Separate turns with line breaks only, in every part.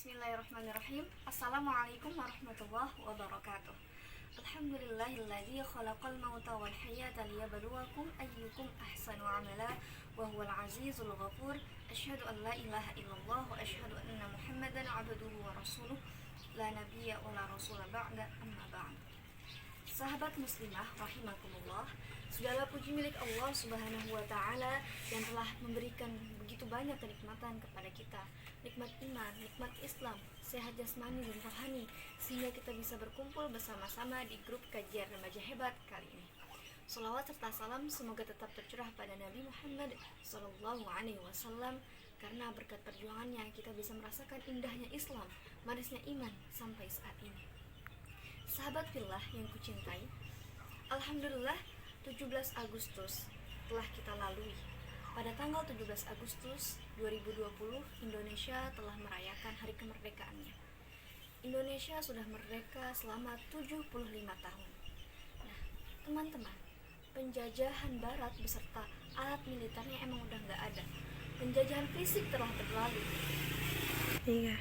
Bismillahirrahmanirrahim. Assalamualaikum warahmatullahi wabarakatuh. Alhamdulillahilladzi khalaqal mauta wal hayata liyabluwakum ayyukum ahsanu amala wa huwal azizul ghafur. Asyhadu an la ilaha illallah wa asyhadu anna Muhammadan abduhu wa rasuluh. La nabiyya wa la rasula ba'da, amma ba'd. Sahabat muslimah rahimakumullah, segala puji milik Allah Subhanahu wa taala yang telah memberikan begitu banyak kenikmatan kepada kita. Nikmat iman, nikmat Islam, sehat jasmani dan rohani, sehingga kita bisa berkumpul bersama-sama di grup kajian remaja hebat kali ini. Salawat serta salam semoga tetap tercurah pada Nabi Muhammad SAW, karena berkat perjuangannya kita bisa merasakan indahnya Islam, manisnya iman sampai saat ini. Sahabat fillah yang kucintai, alhamdulillah 17 Agustus telah kita lalui. Pada tanggal 17 Agustus 2020, Indonesia telah merayakan hari kemerdekaannya. Indonesia sudah merdeka selama 75 tahun. Nah, teman-teman, penjajahan barat beserta alat militernya emang udah gak ada. Penjajahan fisik telah berlalu.
Iya.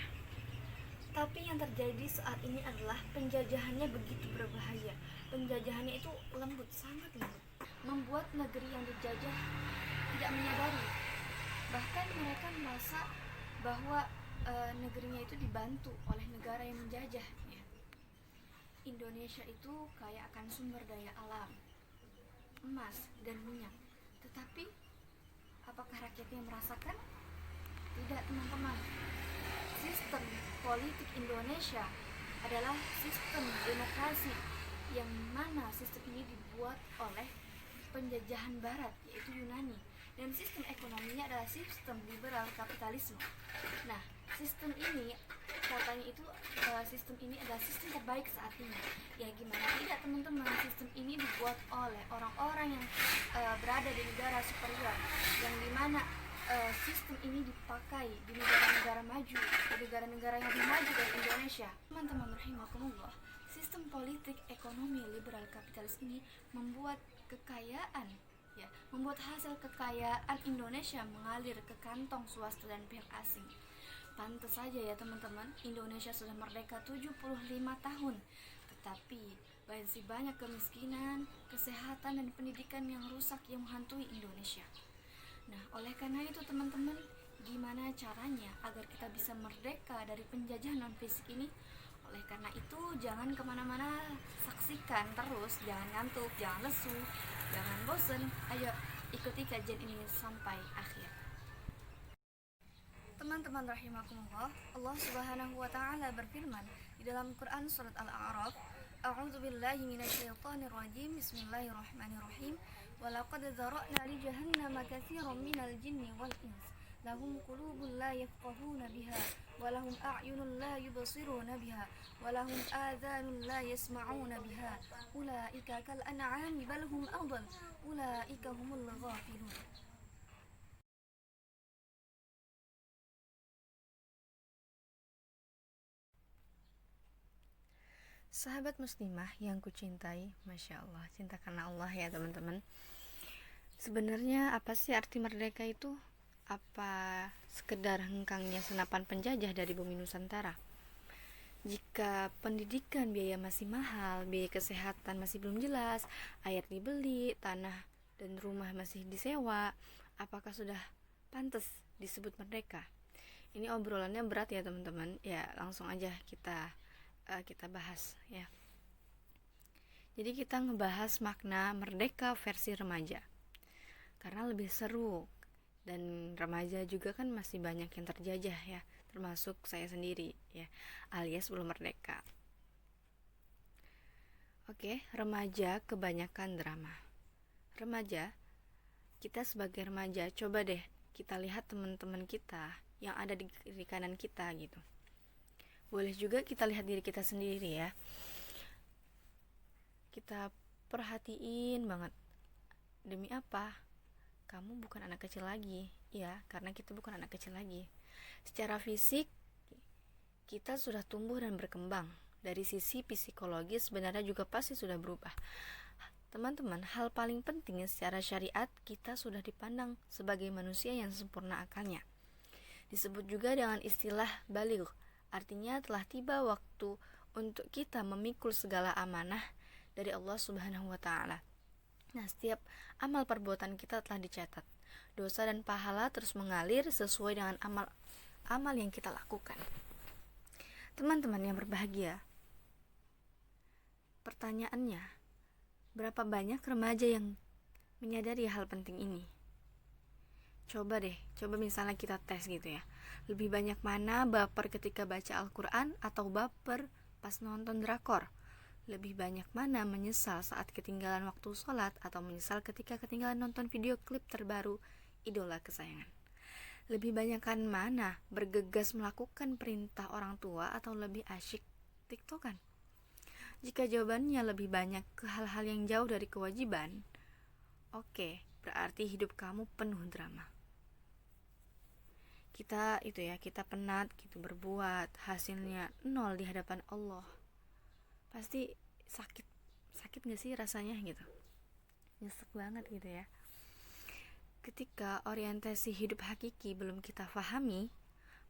Tapi yang terjadi saat ini adalah penjajahannya begitu berbahaya. Penjajahannya itu lembut, sangat lembut, membuat negeri yang dijajah tidak menyadari. Bahkan mereka merasa bahwa negerinya itu dibantu oleh negara yang menjajahnya. Indonesia itu kaya akan sumber daya alam, emas dan minyak. Tetapi apakah rakyatnya merasakan? Tidak, teman-teman. Sistem politik Indonesia adalah sistem demokrasi yang mana sistem ini dibuat oleh penjajahan barat, yaitu Yunani, dan sistem ekonominya adalah sistem liberal kapitalisme. Nah, sistem ini katanya itu sistem ini adalah sistem terbaik saat ini. Ya gimana tidak, teman-teman, sistem ini dibuat oleh orang-orang yang berada di negara superior, yang dimana sistem ini dipakai di negara-negara maju, di negara-negara yang lebih maju dari Indonesia. Teman-teman rahimakumullah, sistem politik ekonomi liberal kapitalis ini membuat kekayaan, membuat hasil kekayaan Indonesia mengalir ke kantong swasta dan pihak asing. Pantas saja ya teman-teman, Indonesia sudah merdeka 75 tahun, tetapi masih banyak kemiskinan, kesehatan dan pendidikan yang rusak yang menghantui Indonesia. Nah, oleh karena itu teman-teman, gimana caranya agar kita bisa merdeka dari penjajahan non-fisik ini? Oleh karena itu, jangan kemana-mana, saksikan terus, jangan ngantuk, jangan lesu, jangan bosen. Ayo ikuti kajian ini sampai akhir. Teman-teman rahimakumullah, Allah Subhanahu wa taala berfirman di dalam Quran surat Al-A'raf, A'udzubillahi minasyaitonirrajim, Bismillahirrahmanirrahim. Walaqad dzara'na li jahannama katsiran minal jinni wal ins lahum qulubun la yafqahuna biha wa lahum a'yunun la yubsiruna biha wa lahum adhanun la yasma'una biha ulaika kal an'ami bal hum adall ulaika humul ghafilun. Sahabat muslimah yang kucintai, Masya Allah, cinta karena Allah ya teman-teman. Sebenarnya apa sih arti merdeka itu? Apa sekedar hengkangnya senapan penjajah dari bumi Nusantara? Jika pendidikan biaya masih mahal, biaya kesehatan masih belum jelas, air dibeli, tanah dan rumah masih disewa, apakah sudah pantas disebut merdeka? Ini obrolannya berat ya teman-teman. Ya langsung aja kita bahas ya. Jadi kita ngebahas makna merdeka versi remaja, karena lebih seru, dan remaja juga kan masih banyak yang terjajah ya, termasuk saya sendiri ya, alias belum merdeka. Oke, remaja kebanyakan drama. Remaja, kita sebagai remaja, coba deh kita lihat teman-teman kita yang ada di kanan kita gitu. Boleh juga kita lihat diri kita sendiri ya. Kita perhatiin banget, demi apa? Kamu bukan anak kecil lagi. Ya, karena kita bukan anak kecil lagi. Secara fisik kita sudah tumbuh dan berkembang. Dari sisi psikologis sebenarnya juga pasti sudah berubah. Teman-teman, hal paling penting secara syariat, kita sudah dipandang sebagai manusia yang sempurna akalnya. Disebut juga dengan istilah baligh Artinya telah tiba waktu untuk kita memikul segala amanah dari Allah Subhanahu wa taala. Nah, setiap amal perbuatan kita telah dicatat. Dosa dan pahala terus mengalir sesuai dengan amal yang kita lakukan. Teman-teman yang berbahagia, pertanyaannya, berapa banyak remaja yang menyadari hal penting ini? Coba misalnya kita tes gitu ya. Lebih banyak mana baper ketika baca Al-Quran atau baper pas nonton drakor? Lebih banyak mana menyesal saat ketinggalan waktu sholat atau menyesal ketika ketinggalan nonton video klip terbaru idola kesayangan? Lebih banyakkan mana bergegas melakukan perintah orang tua atau lebih asyik tiktokan? Jika jawabannya lebih banyak ke hal-hal yang jauh dari kewajiban, oke, berarti hidup kamu penuh drama. Kita penat gitu berbuat, hasilnya nol di hadapan Allah. Pasti sakit gak sih rasanya gitu? Nyesek banget gitu ya. Ketika orientasi hidup hakiki belum kita pahami,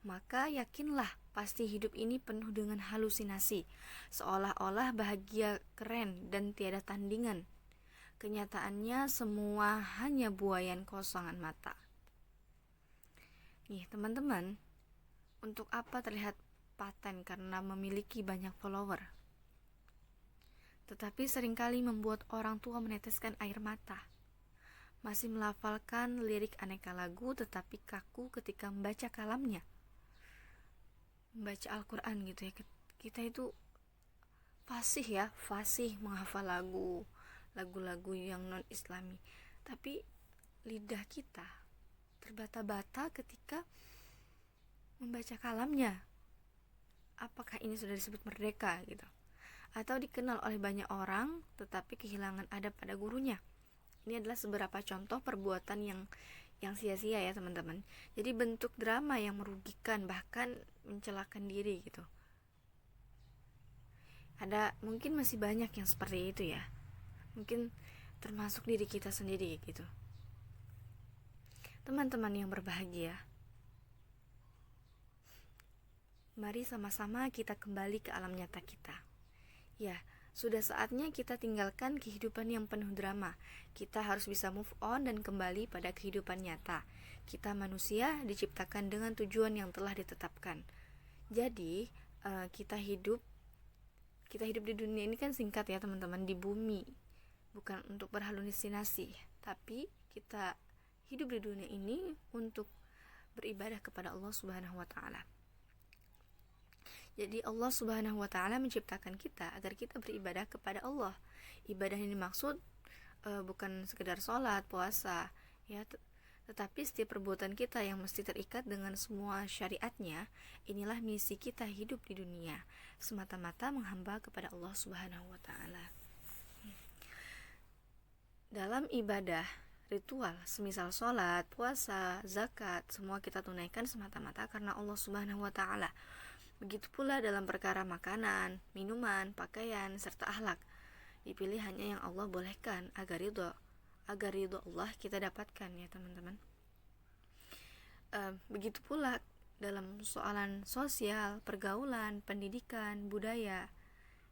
maka yakinlah pasti hidup ini penuh dengan halusinasi, seolah-olah bahagia keren dan tiada tandingan. Kenyataannya semua hanya buayan kosongan mata. Nih teman-teman, untuk apa terlihat paten karena memiliki banyak follower? Tetapi seringkali membuat orang tua meneteskan air mata. Masih melafalkan lirik aneka lagu tetapi kaku ketika membaca kalamnya. Membaca Al-Quran gitu ya. Kita itu fasih menghafal lagu-lagu yang non-islami. Tapi lidah kita terbata-bata ketika membaca kalamnya. Apakah ini sudah disebut merdeka gitu? Atau dikenal oleh banyak orang tetapi kehilangan adab pada gurunya? Ini adalah beberapa contoh perbuatan yang sia-sia ya teman-teman. Jadi bentuk drama yang merugikan, bahkan mencelakan diri gitu. Mungkin masih banyak yang seperti itu ya. Mungkin termasuk diri kita sendiri gitu. Teman-teman yang berbahagia, mari sama-sama kita kembali ke alam nyata kita. Ya, sudah saatnya kita tinggalkan kehidupan yang penuh drama. Kita harus bisa move on dan kembali pada kehidupan nyata. Kita manusia diciptakan dengan tujuan yang telah ditetapkan. Jadi, kita hidup di dunia ini kan singkat ya teman-teman, di bumi. Bukan untuk berhalusinasi, tapi kita hidup di dunia ini untuk beribadah kepada Allah Subhanahu wa taala. Jadi Allah Subhanahu wa taala menciptakan kita agar kita beribadah kepada Allah. Ibadah ini maksud bukan sekedar sholat, puasa, ya, tetapi setiap perbuatan kita yang mesti terikat dengan semua syariatnya. Inilah misi kita hidup di dunia, semata-mata menghamba kepada Allah Subhanahu wa taala. Dalam ibadah ritual, semisal sholat, puasa, zakat, semua kita tunaikan semata-mata karena Allah Subhanahu wa taala. Begitu pula dalam perkara makanan, minuman, pakaian, serta akhlak. Dipilih hanya yang Allah bolehkan agar ridho Allah kita dapatkan ya teman-teman. Begitu pula dalam soalan sosial, pergaulan, pendidikan, budaya,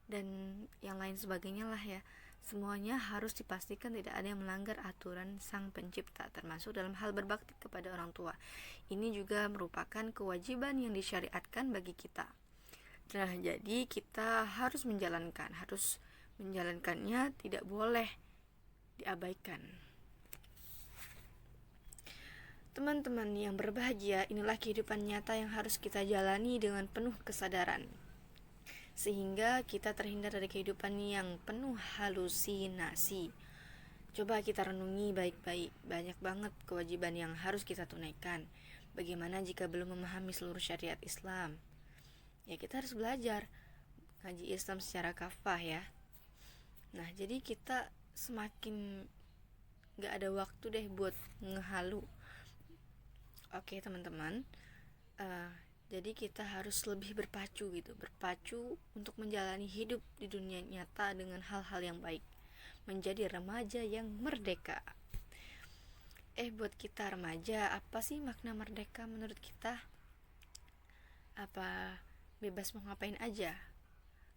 dan yang lain sebagainya lah ya. Semuanya harus dipastikan tidak ada yang melanggar aturan Sang Pencipta, termasuk dalam hal berbakti kepada orang tua. Ini juga merupakan kewajiban yang disyariatkan bagi kita. Nah, jadi kita harus menjalankannya, tidak boleh diabaikan. Teman-teman yang berbahagia, inilah kehidupan nyata yang harus kita jalani dengan penuh kesadaran, sehingga kita terhindar dari kehidupan yang penuh halusinasi. Coba kita renungi baik-baik, banyak banget kewajiban yang harus kita tunaikan. Bagaimana jika belum memahami seluruh syariat Islam? Ya, kita harus belajar ngaji Islam secara kafah ya. Nah, jadi kita semakin gak ada waktu deh buat ngehalu. Oke teman-teman, jadi kita harus lebih berpacu untuk menjalani hidup di dunia nyata dengan hal-hal yang baik, menjadi remaja yang merdeka. Buat kita remaja, apa sih makna merdeka menurut kita? Apa
bebas mau ngapain aja,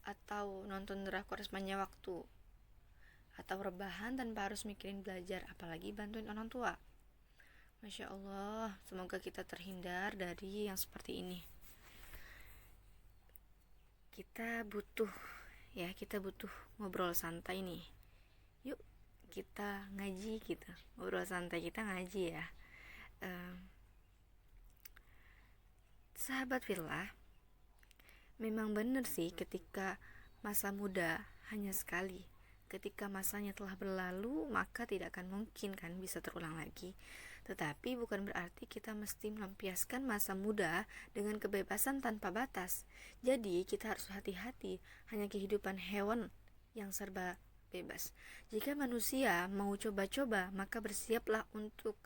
atau nonton drakor sepanjang waktu, atau rebahan tanpa harus mikirin belajar, apalagi bantuin orang tua. Masya Allah, semoga kita terhindar dari yang seperti ini. Kita butuh ngobrol santai nih. Yuk kita ngaji gitu, ngobrol santai, kita ngaji ya. Sahabat fillah, memang benar sih ketika masa muda hanya sekali. Ketika masanya telah berlalu, maka tidak akan mungkin kan bisa terulang lagi. Tetapi bukan berarti kita mesti melampiaskan masa muda dengan kebebasan tanpa batas. Jadi kita harus hati-hati, hanya kehidupan hewan yang serba bebas. Jika manusia mau coba-coba, maka bersiaplah untuk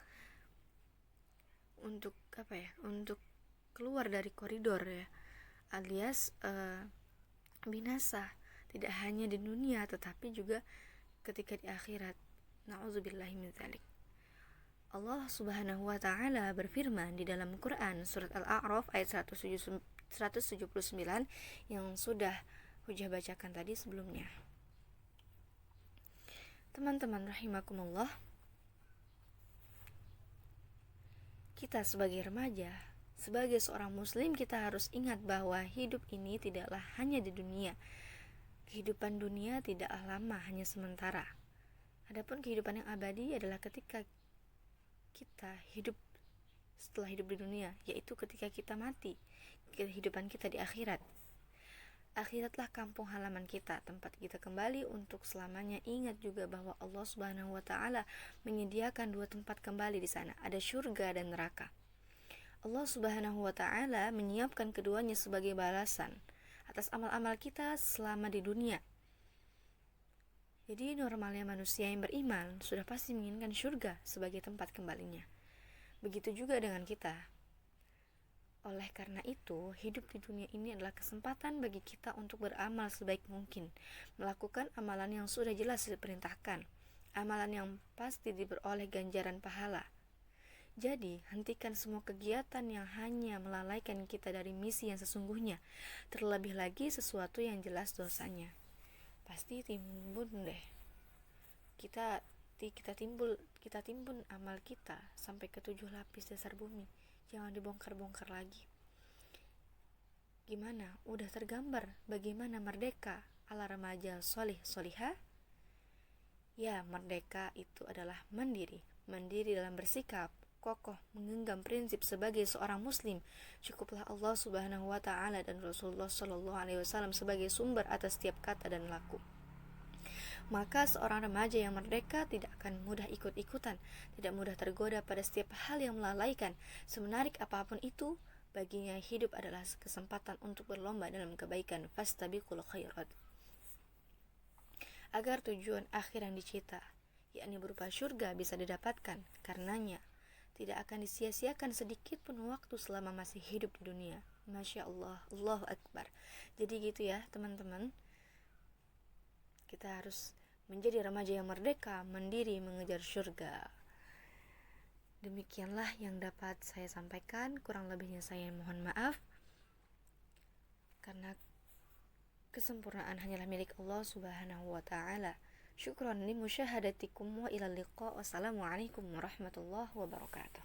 keluar dari koridor ya, alias binasa, tidak hanya di dunia tetapi juga ketika di akhirat. Na'udzubillahi min dzalik. Allah Subhanahu wa taala berfirman di dalam Quran surat Al-A'raf ayat 179 yang sudah Hujah bacakan tadi sebelumnya. Teman-teman rahimakumullah, kita sebagai remaja, sebagai seorang muslim, kita harus ingat bahwa hidup ini tidaklah hanya di dunia. Kehidupan dunia tidaklah lama, hanya sementara. Adapun kehidupan yang abadi adalah ketika kita hidup setelah hidup di dunia, yaitu ketika kita mati, kehidupan kita di akhirat. Akhiratlah kampung halaman kita, tempat kita kembali untuk selamanya. Ingat juga bahwa Allah Subhanahu wa taala menyediakan 2 tempat kembali di sana, ada surga dan neraka. Allah Subhanahu wa taala menyiapkan keduanya sebagai balasan atas amal-amal kita selama di dunia. Jadi normalnya manusia yang beriman sudah pasti menginginkan surga sebagai tempat kembalinya. Begitu juga dengan kita. Oleh karena itu, hidup di dunia ini adalah kesempatan bagi kita untuk beramal sebaik mungkin, melakukan amalan yang sudah jelas diperintahkan, amalan yang pasti diperoleh ganjaran pahala. Jadi, hentikan semua kegiatan yang hanya melalaikan kita dari misi yang sesungguhnya, terlebih lagi sesuatu yang jelas dosanya. Pasti timbun deh. Kita timbun amal kita sampai ke 7 lapis dasar bumi. Jangan dibongkar-bongkar lagi. Gimana? Udah tergambar bagaimana merdeka ala remaja solih solihah? Ya, merdeka itu adalah mandiri dalam bersikap, kokoh menggenggam prinsip sebagai seorang muslim. Cukuplah Allah Subhanahu wa taala dan Rasulullah sallallahu alaihi wasallam sebagai sumber atas setiap kata dan laku. Maka seorang remaja yang merdeka tidak akan mudah ikut-ikutan, tidak mudah tergoda pada setiap hal yang melalaikan. Semenarik apapun itu, baginya hidup adalah kesempatan untuk berlomba dalam kebaikan. Fastabiqul khairat. Agar tujuan akhir yang dicita, yakni berupa surga, bisa didapatkan. Karenanya, tidak akan disia-siakan sedikit pun waktu selama masih hidup di dunia. Masya Allah, Allahu Akbar. Jadi gitu ya teman-teman. Kita harus menjadi remaja yang merdeka, mandiri, mengejar surga. Demikianlah yang dapat saya sampaikan. Kurang lebihnya saya mohon maaf, karena kesempurnaan hanyalah milik Allah Subhanahu wa ta'ala. Syukran li musyahadatikum wa ila liqa. Wassalamualaikum warahmatullahi wabarakatuh.